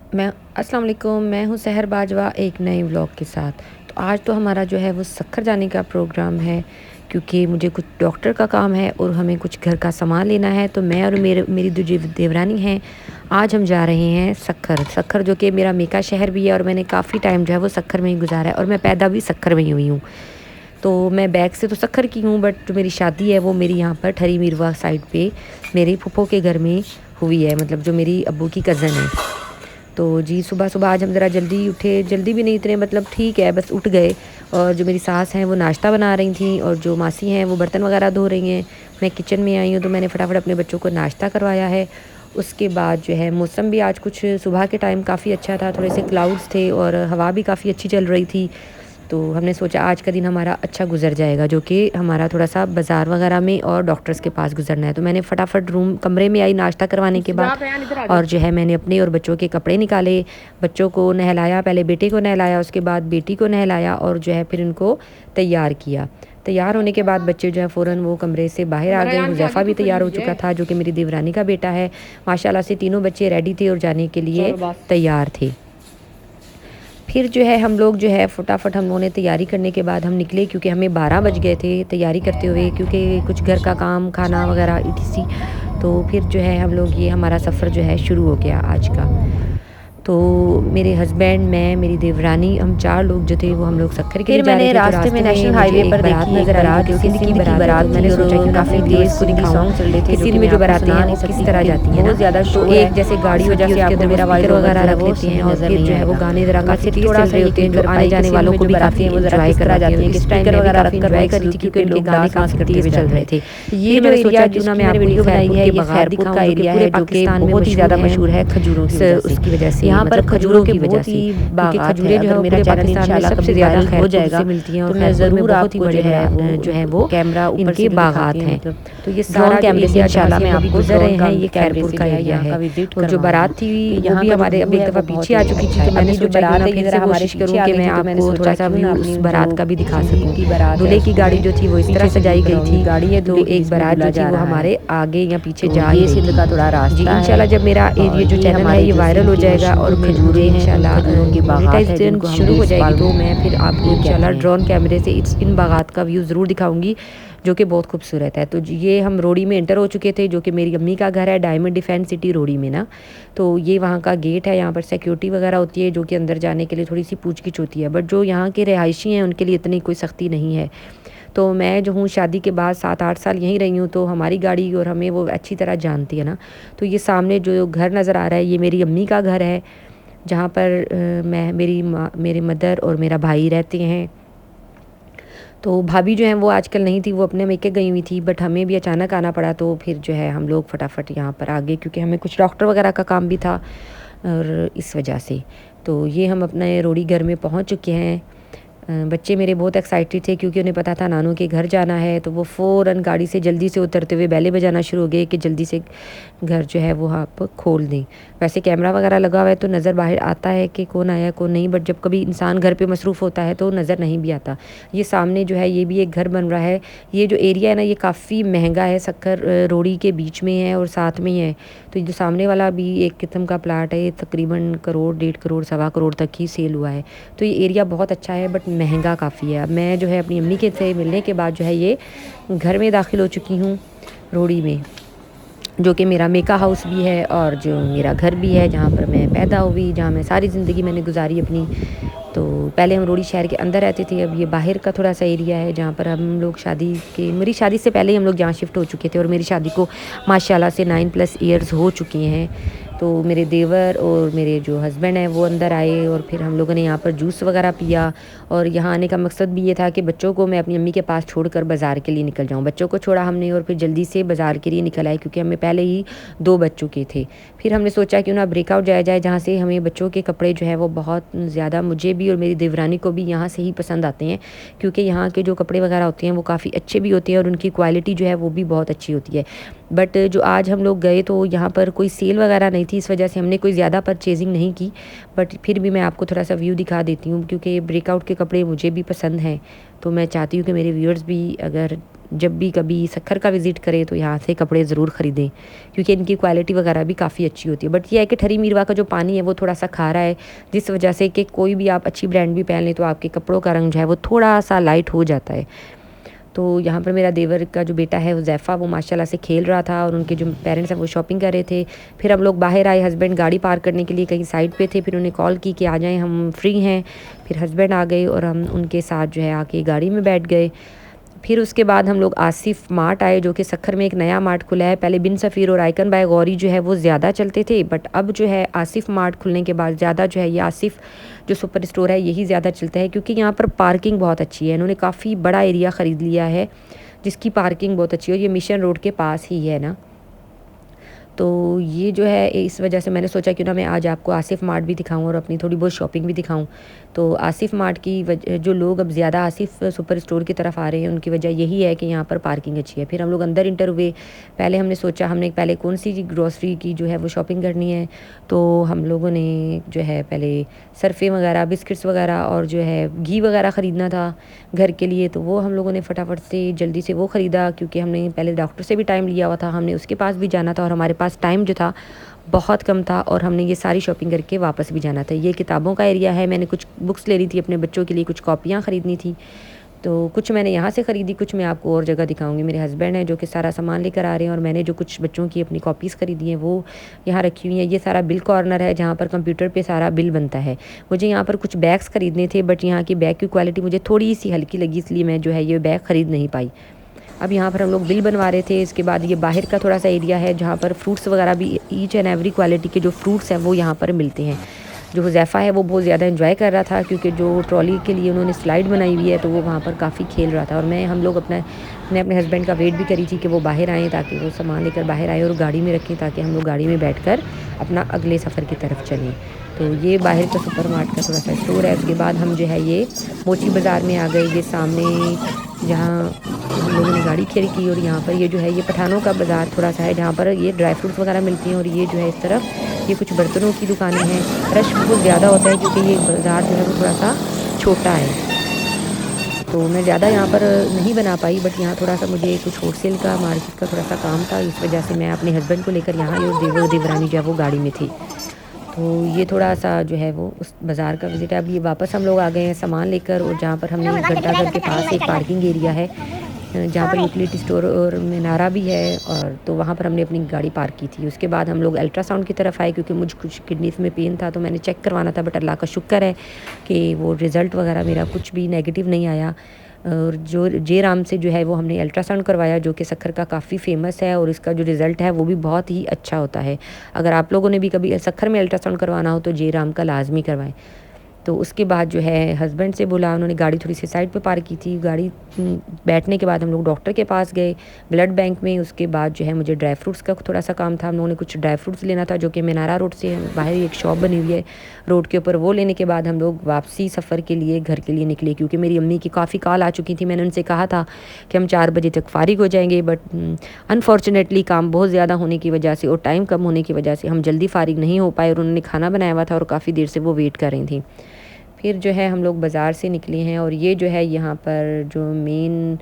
मैं अस्सलाम वालेकुम, मैं हूँ सहर बाजवा एक नए व्लॉग के साथ। तो आज तो हमारा जो है वो सक्खर जाने का प्रोग्राम है, क्योंकि मुझे कुछ डॉक्टर का काम है और हमें कुछ घर का सामान लेना है। तो मैं और मेरी जो देवरानी हैं, आज हम जा रहे हैं सक्खर। सक्खर जो कि मेरा मेका शहर भी है और मैंने काफ़ी टाइम जो है वो सक्खर में ही गुजारा है और मैं पैदा भी सक्खर में ही हुई हूँ। तो मैं बैग से तो सक्खर की हूँ, बट जो मेरी शादी है वो मेरी यहाँ पर ठरी मीरवा साइड पे मेरे फूफो के घर में हुई है, मतलब जो मेरी अब्बू की कज़न है। तो जी सुबह-सुबह आज हम ज़रा जल्दी उठे, जल्दी भी नहीं इतने, मतलब ठीक है बस उठ गए। और जो मेरी सास हैं वो नाश्ता बना रही थी और जो मासी हैं वो बर्तन वगैरह धो रही हैं। मैं किचन में आई हूँ तो मैंने फटाफट अपने बच्चों को नाश्ता करवाया है। उसके बाद जो है मौसम भी आज कुछ सुबह के टाइम काफ़ी अच्छा था, थोड़े से क्लाउड्स थे और हवा भी काफ़ी अच्छी चल रही थी। तो हमने सोचा आज का दिन हमारा अच्छा गुजर जाएगा, जो कि हमारा थोड़ा-सा बाज़ार वगैरह में और डॉक्टर्स के पास गुज़रना है। तो मैंने फटाफट कमरे में आई नाश्ता करवाने के बाद और जो है मैंने अपने और बच्चों के कपड़े निकाले, बच्चों को नहलाया, पहले बेटे को नहलाया, उसके बाद बेटी को नहलाया और जो है फिर इनको तैयार किया। तैयार होने के बाद बच्चे जो है फ़ौरन वो कमरे से बाहर आ गए। हुज़ैफ़ा भी तैयार हो चुका था, जो कि मेरी देवरानी का बेटा है। माशाल्लाह से तीनों बच्चे रेडी थे और जाने के लिए तैयार थे। फिर जो है हम लोग जो है फटाफट हम लोगों ने तैयारी करने के बाद हम निकले, क्योंकि हमें 12 बज गए थे तैयारी करते हुए, क्योंकि कुछ घर का काम, खाना वगैरह ईटीसी। तो फिर जो है हम लोग ये हमारा सफ़र जो है शुरू हो गया आज का। तो मेरे हस्बैंड, मैं, मेरी देवरानी, हम 4 लोग जो थे वो हम लोग सक्खर के लिए जा रहे थे। तो रास्ते में नेशनल हाईवे पर देखी नज़र आई, जो कि सिंध की बारात। मैंने सोचा कि काफ़ी तेज़ पूरी सॉन्ग चल रहे थे कि सिंध में जो बारातें हैं वो किस तरह जाती हैं, बहुत ज़्यादा शो एक जैसे गाड़ी हो जाती है उसके अंदर मेरा स्पीकर वगैरह रख लेते हैं और फिर जो है वो गाने ज़रा काफ़ी तेज़ चल रहे होते हैं, जो आने जाने वालों को भी काफ़ी एंजॉय करा जाते हैं। स्पीकर वगैरह रख कर एंजॉय कर रही थी, क्योंकि उनके गाने काफ़ी तेज़ चल रहे थे। ये जो एरिया जिसमें मैंने वीडियो बनाई है, ये खैरपुर का एरिया है, जो कि बहुत ही ज़्यादा मशहूर है खजूरों की वजह से। यहाँ पर खजूरों की वजह से, क्योंकि खजूरें जो है मेरा पाकिस्तान में सबसे ज़्यादा हो जाएगा मिलती हैं और तो मैं ज़रूर बहुत ही बड़े जो है वो कैमरा इनके बागात हैं। तो ये सारा कैमरे से इंशाल्लाह मैं आपको गुजर रहे हैं, ये खैरपुर का एरिया है। और जो बारात थी वो भी हमारे अब एक दफ़ा पीछे आ चुकी थी, तो मैंने सोचा कि मैं फिर से कोशिश करूँ कि मैं आपको थोड़ा-सा व्यू उस बारात का भी दिखा सकूँ। दूल्हे की गाड़ी जो थी वो इस तरह सजाई गई थी, तो एक बारात जो थी वो हमारे आगे या पीछे जा रही थी। का थोड़ा रास्ता जी इंशाल्लाह जब मेरा ये जो चैनल है ये वायरल हो जाएगा और मुझे इंशाल्लाह मोनेटाइजेशन शुरू हो जाएगी, तो मैं फिर आपको इंशाल्लाह ड्रोन कैमरे से इन बागात का व्यू ज़रूर दिखाऊंगी, जो कि बहुत खूबसूरत है। तो ये हम रोड़ी में एंटर हो चुके थे, जो कि मेरी अम्मी का घर है डायमंड डिफेंस सिटी रोड़ी में ना। तो ये वहाँ का गेट है, यहाँ पर सिक्योरिटी वगैरह होती है, जो कि अंदर जाने के लिए थोड़ी सी पूछ गिछ होती है, बट जो यहाँ के रिहायशी हैं उनके लिए इतनी कोई सख्ती नहीं है। तो मैं जो हूँ शादी के बाद 7-8 साल यहीं रही हूँ, तो हमारी गाड़ी और हमें वो अच्छी तरह जानती है ना। तो ये सामने जो घर नज़र आ रहा है ये मेरी अम्मी का घर है, जहाँ पर मैं मेरे मदर और मेरा भाई रहते हैं। तो भाभी जो हैं वो आजकल नहीं थी, वो अपने मेके गई हुई थी, बट हमें भी अचानक आना पड़ा, तो फिर जो है हम लोग फटाफट यहाँ पर आ गए, क्योंकि हमें कुछ डॉक्टर वगैरह का काम भी था और इस वजह से। तो ये हम अपने रोड़ी घर में पहुँच चुके हैं। बच्चे मेरे बहुत एक्साइटेड थे, क्योंकि उन्हें पता था नानू के घर जाना है, तो वो फ़ौरन गाड़ी से जल्दी से उतरते हुए बैले बजाना शुरू हो गए कि जल्दी से घर जो है वो आप खोल दें। वैसे कैमरा वगैरह लगा हुआ है तो नज़र बाहर आता है कि कौन आया कौन नहीं, बट जब कभी इंसान घर पे मसरूफ़ होता है तो नज़र नहीं भी आता। ये सामने जो है ये भी एक घर बन रहा है। ये जो एरिया है ना ये काफ़ी महंगा है, सक्खर रोड़ी के बीच में है और साथ में ही है। तो जो सामने वाला भी एक किस्म का प्लाट है, ये तकरीबन करोड़, 1.5 करोड़, 1.25 करोड़ तक ही सेल हुआ है। तो ये एरिया बहुत अच्छा है, बट महंगा काफ़ी है। अब मैं जो है अपनी अम्मी के से मिलने के बाद जो है ये घर में दाखिल हो चुकी हूँ रोड़ी में, जो कि मेरा मेका हाउस भी है और जो मेरा घर भी है, जहाँ पर मैं पैदा हुई, जहाँ मैं सारी ज़िंदगी मैंने गुजारी अपनी। तो पहले हम रोड़ी शहर के अंदर रहते थे, अब ये बाहर का थोड़ा सा एरिया है, जहाँ पर हम लोग मेरी शादी से पहले ही हम लोग यहाँ शिफ्ट हो चुके थे और मेरी शादी को माशाल्लाह से 9+ ईयर्स हो चुके हैं। तो मेरे देवर और मेरे जो हस्बैंड हैं वो अंदर आए और फिर हम लोगों ने यहाँ पर जूस वगैरह पिया। और यहाँ आने का मकसद भी ये था कि बच्चों को मैं अपनी अम्मी के पास छोड़कर बाज़ार के लिए निकल जाऊँ। बच्चों को छोड़ा हमने और फिर जल्दी से बाज़ार के लिए निकल आए, क्योंकि हमें पहले ही 2 बज चुके थे। फिर हमने सोचा क्यों ना ब्रेकआउट जाया जाए, जहाँ से हमें बच्चों के कपड़े जो है वो बहुत ज़्यादा, मुझे भी और मेरी देवरानी को भी यहाँ से ही पसंद आते हैं, क्योंकि यहाँ के जो कपड़े वगैरह होते हैं वो काफ़ी अच्छे भी होते हैं और उनकी क्वालिटी जो है वो भी बहुत अच्छी होती है। बट जो आज हम लोग गए तो यहाँ पर कोई सेल वगैरह नहीं थी, इस वजह से हमने कोई ज़्यादा परचेजिंग नहीं की। बट फिर भी मैं आपको थोड़ा सा व्यू दिखा देती हूँ, क्योंकि ब्रेकआउट के कपड़े मुझे भी पसंद हैं, तो मैं चाहती हूँ कि मेरे व्यूअर्स भी अगर जब भी कभी सक्खर का विज़िट करें तो यहाँ से कपड़े ज़रूर ख़रीदें, क्योंकि इनकी क्वालिटी वगैरह भी काफ़ी अच्छी होती है। बट ये है कि ठरी मीरवा का जो पानी है वो थोड़ा-सा खारा है, जिस वजह से कि कोई भी आप अच्छी ब्रांड भी पहन लें तो आपके कपड़ों का रंग जो है वो थोड़ा-सा लाइट हो जाता है। तो यहाँ पर मेरा देवर का जो बेटा है हुज़ैफ़ा, वो माशाल्लाह से खेल रहा था और उनके जो पेरेंट्स हैं वो शॉपिंग कर रहे थे। फिर हम लोग बाहर आए, हस्बैंड गाड़ी पार्क करने के लिए कहीं साइड पे थे, फिर उन्हें कॉल की कि आ जाएँ, हम फ्री हैं। फिर हस्बैंड आ गए और हम उनके साथ जो है आके गाड़ी में बैठ गए। फिर उसके बाद हम लोग आसिफ मार्ट आए, जो कि सक्खर में एक नया मार्ट खुला है। पहले बिन सफ़ीर और आइकन बाय गौरी जो है वो ज़्यादा चलते थे, बट अब जो है आसिफ मार्ट खुलने के बाद ज़्यादा जो है ये आसिफ जो सुपर स्टोर है यही ज़्यादा चलता है, क्योंकि यहाँ पर पार्किंग बहुत अच्छी है। इन्होंने काफ़ी बड़ा एरिया ख़रीद लिया है जिसकी पार्किंग बहुत अच्छी है, और ये मिशन रोड के पास ही है ना। तो ये जो है इस वजह से मैंने सोचा क्यों ना मैं आज आपको आसिफ मार्ट भी दिखाऊं और अपनी थोड़ी बहुत शॉपिंग भी दिखाऊं। तो आसिफ मार्ट की जो लोग अब ज़्यादा आसिफ सुपर स्टोर की तरफ आ रहे हैं उनकी वजह यही है कि यहाँ पर पार्किंग अच्छी है। फिर हम लोग अंदर इंटर हुए। पहले हमने सोचा हमने पहले कौन सी ग्रॉसरी की जो है वो शॉपिंग करनी है, तो हम लोगों ने जो है पहले सरफ़े वगैरह, बिस्किट्स वगैरह और जो है घी वगैरह ख़रीदना था घर के लिए, तो वो हम लोगों ने फटाफट से जल्दी से वो ख़रीदा, क्योंकि हमने पहले डॉक्टर से भी टाइम लिया हुआ था, हमने उसके पास भी जाना था और हमारे पास टाइम जो था बहुत कम था, और हमने ये सारी शॉपिंग करके वापस भी जाना था। ये किताबों का एरिया है, मैंने कुछ बुक्स ले रही थी अपने बच्चों के लिए, कुछ कॉपियाँ ख़रीदनी थी, तो कुछ मैंने यहाँ से ख़रीदी, कुछ मैं आपको और जगह दिखाऊंगी। मेरे हस्बैंड हैं जो कि सारा सामान लेकर आ रहे हैं, और मैंने जो कुछ बच्चों की अपनी कॉपीज़ ख़रीदी हैं वो यहाँ रखी हुई हैं। ये सारा बिल कॉर्नर है जहाँ पर कंप्यूटर पे सारा बिल बनता है। मुझे यहाँ पर कुछ बैग्स ख़रीदने थे, बट यहाँ की बैग की क्वालिटी मुझे थोड़ी सी हल्की लगी, इसलिए मैं जो है ये बैग ख़रीद नहीं पाई। अब यहाँ पर हम लोग बिल बनवा रहे थे। इसके बाद ये बाहर का थोड़ा सा एरिया है जहाँ पर फ्रूट्स वगैरह भी, ईच एंड एवरी क्वालिटी के जो फ्रूट्स हैं वो यहाँ पर मिलते हैं। जो हुज़ैफ़ा है वो बहुत ज़्यादा एंजॉय कर रहा था, क्योंकि जो ट्रॉली के लिए उन्होंने स्लाइड बनाई हुई है तो वो वहाँ पर काफ़ी खेल रहा था, और हम लोग मैं अपने हस्बैंड का वेट भी करी थी कि वो बाहर आएँ, ताकि वो सामान लेकर बाहर आए और गाड़ी में रखें, ताकि हम लोग गाड़ी में बैठकर अपना अगले सफ़र की तरफ चलें। तो ये बाहर का सुपर मार्ट का थोड़ा सा स्टोर है। उसके बाद हम जो है ये मोची बाज़ार में आ गए। ये सामने जहाँ हम लोगों ने गाड़ी खड़ी की, और यहाँ पर ये जो है ये पठानों का बाज़ार थोड़ा सा है, जहाँ पर ये ड्राई फ्रूट्स वगैरह मिलती हैं, और ये जो है इस तरफ ये कुछ बर्तनों की दुकानें हैं। रश बहुत ज़्यादा होता है क्योंकि ये बाज़ार जो है वो थोड़ा सा छोटा है, तो मैं ज़्यादा यहाँ पर नहीं बना पाई, बट यहाँ थोड़ा सा मुझे कुछ होलसेल का मार्केट का थोड़ा सा काम था, इस वजह से मैं अपने हस्बैंड को लेकर यहाँ आई, और देवर देवरानी जो है वो गाड़ी में थी। तो ये थोड़ा सा जो है वो उस बाज़ार का विज़िट है। अब ये वापस हम लोग आ गए हैं सामान लेकर, और जहाँ पर हमने घंटा घर के पास एक पार्किंग एरिया है जहाँ पर यूटिलिटी स्टोर और मीनारा भी है, और तो वहाँ पर हमने अपनी गाड़ी पार्क की थी। उसके बाद हम लोग अल्ट्रासाउंड की तरफ आए, क्योंकि मुझ कुछ किडनीज़ में पेन था तो मैंने चेक करवाना था, बट अल्लाह का शुक्र है कि वो रिज़ल्ट वगैरह मेरा कुछ भी नेगेटिव नहीं आया। और जो जे राम से जो है वो हमने अल्ट्रासाउंड करवाया, जो कि सक्खर का काफ़ी फेमस है, और इसका जो रिज़ल्ट है वो भी बहुत ही अच्छा होता है। अगर आप लोगों ने भी कभी सक्खर में अल्ट्रासाउंड करवाना हो तो जे राम का लाजमी करवाएं। तो उसके बाद जो है हस्बैंड से बोला, उन्होंने गाड़ी थोड़ी सी साइड पे पार्क की थी। गाड़ी बैठने के बाद हम लोग डॉक्टर के पास गए, ब्लड बैंक में। उसके बाद जो है मुझे ड्राई फ्रूट्स का थोड़ा सा काम था, हम लोगों ने कुछ ड्राई फ्रूट्स लेना था, जो कि मीनारा रोड से बाहर एक शॉप बनी हुई है रोड के ऊपर। वो लेने के बाद हम लोग वापसी सफ़र के लिए घर के लिए निकले, क्योंकि मेरी अम्मी की काफ़ी कॉल आ चुकी थी। मैंने उनसे कहा था कि हम 4 बजे तक फ़ारिग हो जाएंगे, बट अनफॉर्चुनेटली काम बहुत ज़्यादा होने की वजह से और टाइम कम होने की वजह से हम जल्दी फ़ारिग नहीं हो पाए, और उन्होंने खाना बनाया हुआ था और काफ़ी देर से वो वेट कर रही थी। फिर जो है हम लोग बाज़ार से निकले हैं, और ये जो है यहाँ पर जो मेन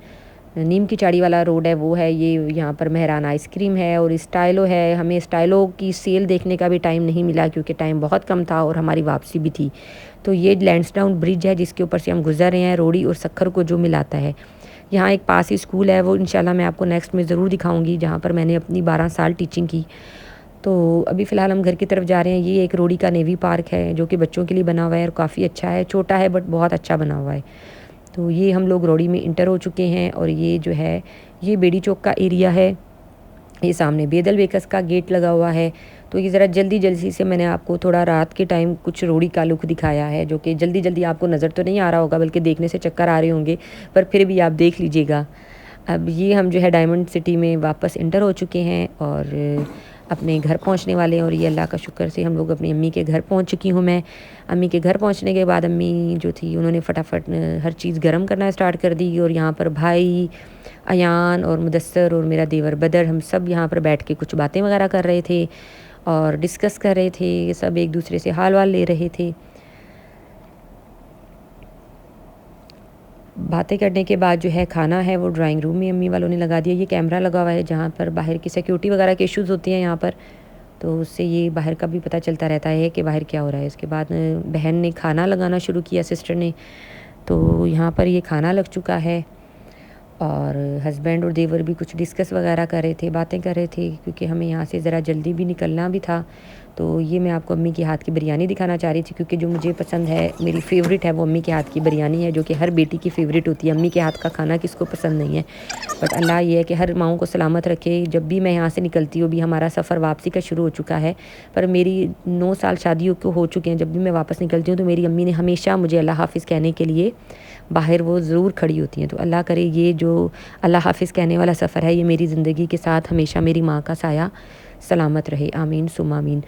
नीम की चाड़ी वाला रोड है वो है। ये यहाँ पर मेहरान आइसक्रीम है और स्टाइलो है। हमें स्टाइलो की सेल देखने का भी टाइम नहीं मिला, क्योंकि टाइम बहुत कम था और हमारी वापसी भी थी। तो ये लैंसडाउन ब्रिज है जिसके ऊपर से हम गुजर रहे हैं, रोड़ी और सक्खर को जो मिलाता है। यहाँ एक पास ही स्कूल है, वो इंशाल्लाह मैं आपको नेक्स्ट में ज़रूर दिखाऊंगी, जहाँ पर मैंने अपनी 12 साल टीचिंग की। तो अभी फ़िलहाल हम घर की तरफ जा रहे हैं। ये एक रोड़ी का नेवी पार्क है, जो कि बच्चों के लिए बना हुआ है और काफ़ी अच्छा है। छोटा है बट बहुत अच्छा बना हुआ है। तो ये हम लोग रोड़ी में इंटर हो चुके हैं, और ये जो है ये बेड़ी चौक का एरिया है। ये सामने बेदल बेकर्स का गेट लगा हुआ है। तो ये ज़रा जल्दी जल्दी से मैंने आपको थोड़ा रात के टाइम कुछ रोड़ी का लुक दिखाया है, जो कि जल्दी जल्दी आपको नज़र तो नहीं आ रहा होगा, बल्कि देखने से चक्कर आ रहे होंगे, पर फिर भी आप देख लीजिएगा। अब ये हम जो है डायमंड सिटी में वापस इंटर हो चुके हैं और अपने घर पहुंचने वाले हैं। और ये अल्लाह का शुक्र से हम लोग अपनी अम्मी के घर पहुंच चुकी हूँ मैं। अम्मी के घर पहुंचने के बाद अम्मी जो थी उन्होंने फटाफट हर चीज़ गर्म करना स्टार्ट कर दी, और यहाँ पर भाई अयान और मुदस्सर और मेरा देवर बदर, हम सब यहाँ पर बैठ के कुछ बातें वगैरह कर रहे थे और डिस्कस कर रहे थे, सब एक दूसरे से हाल वाल ले रहे थे। बातें करने के बाद जो है खाना है वो ड्राइंग रूम में अम्मी वालों ने लगा दिया। ये कैमरा लगा हुआ है जहाँ पर बाहर की सिक्योरिटी वगैरह के इश्यूज़ होती हैं यहाँ पर, तो उससे ये बाहर का भी पता चलता रहता है कि बाहर क्या हो रहा है। इसके बाद बहन ने खाना लगाना शुरू किया, सिस्टर ने, तो यहाँ पर ये खाना लग चुका है और हस्बैंड और देवर भी कुछ डिस्कस वगैरह कर रहे थे, बातें कर रहे थे, क्योंकि हमें यहाँ से ज़रा जल्दी भी निकलना भी था। तो ये मैं आपको अम्मी के हाथ की बिरयानी दिखाना चाह रही थी, क्योंकि जो मुझे पसंद है, मेरी फ़ेवरेट है, वो अम्मी के हाथ की बिरयानी है, जो कि हर बेटी की फ़ेवरेट होती है। अम्मी के हाथ का खाना किसको पसंद नहीं है, बट अल्लाह ये है कि हर माँओं को सलामत रखे। जब भी मैं यहाँ से निकलती हूँ, भी हमारा सफ़र वापसी का शुरू हो चुका है, पर मेरी 9 साल शादियों को हो चुके हैं। जब भी मैं वापस निकलती हूँ तो मेरी अम्मी ने हमेशा मुझे अल्लाह हाफ़िज़ कहने के लिए बाहर वो ज़रूर खड़ी होती हैं। तो अल्लाह करे ये जो अल्लाह हाफ़िज़ कहने वाला सफ़र है, ये मेरी ज़िंदगी के साथ हमेशा मेरी माँ का साया सलामत रहे, आमीन सुम्मा आमीन।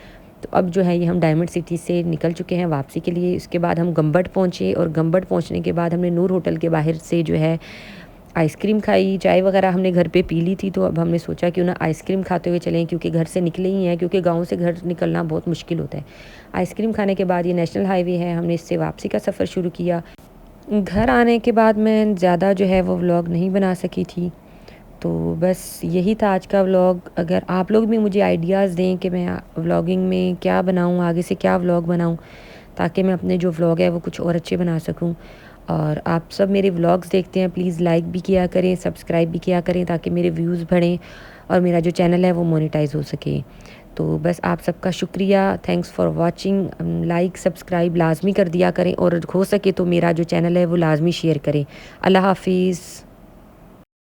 तो अब जो है ये हम डायमंड सिटी से निकल चुके हैं वापसी के लिए। इसके बाद हम गंबट पहुँचे और गंबट पहुँचने के बाद हमने नूर होटल के बाहर से जो है आइसक्रीम खाई, चाय वगैरह हमने घर पे पी ली थी। तो अब हमने सोचा क्यों ना आइसक्रीम खाते हुए चलें, क्योंकि घर से निकले ही हैं, क्योंकि गाँव से घर निकलना बहुत मुश्किल होता है। आइसक्रीम खाने के बाद ये नेशनल हाईवे है, हमने इससे वापसी का सफ़र शुरू किया। घर आने के बाद मैं ज़्यादा जो है वो व्लॉग नहीं बना सकी थी, तो बस यही था आज का व्लॉग। अगर आप लोग भी मुझे आइडियाज़ दें कि मैं व्लॉगिंग में क्या बनाऊँ, आगे से क्या व्लॉग बनाऊँ, ताकि मैं अपने जो व्लॉग है वो कुछ और अच्छे बना सकूँ। और आप सब मेरे व्लॉग्स देखते हैं, प्लीज़ लाइक भी किया करें, सब्सक्राइब भी किया करें, ताकि मेरे व्यूज़ बढ़ें और मेरा जो चैनल है वो मोनेटाइज़ हो सके। तो बस आप सबका शुक्रिया, thanks for watching. Like subscribe लाज़मी कर दिया करें और हो सके तो मेरा जो चैनल है वो लाज़मी शेयर करें। अल्लाह हाफ़िज़।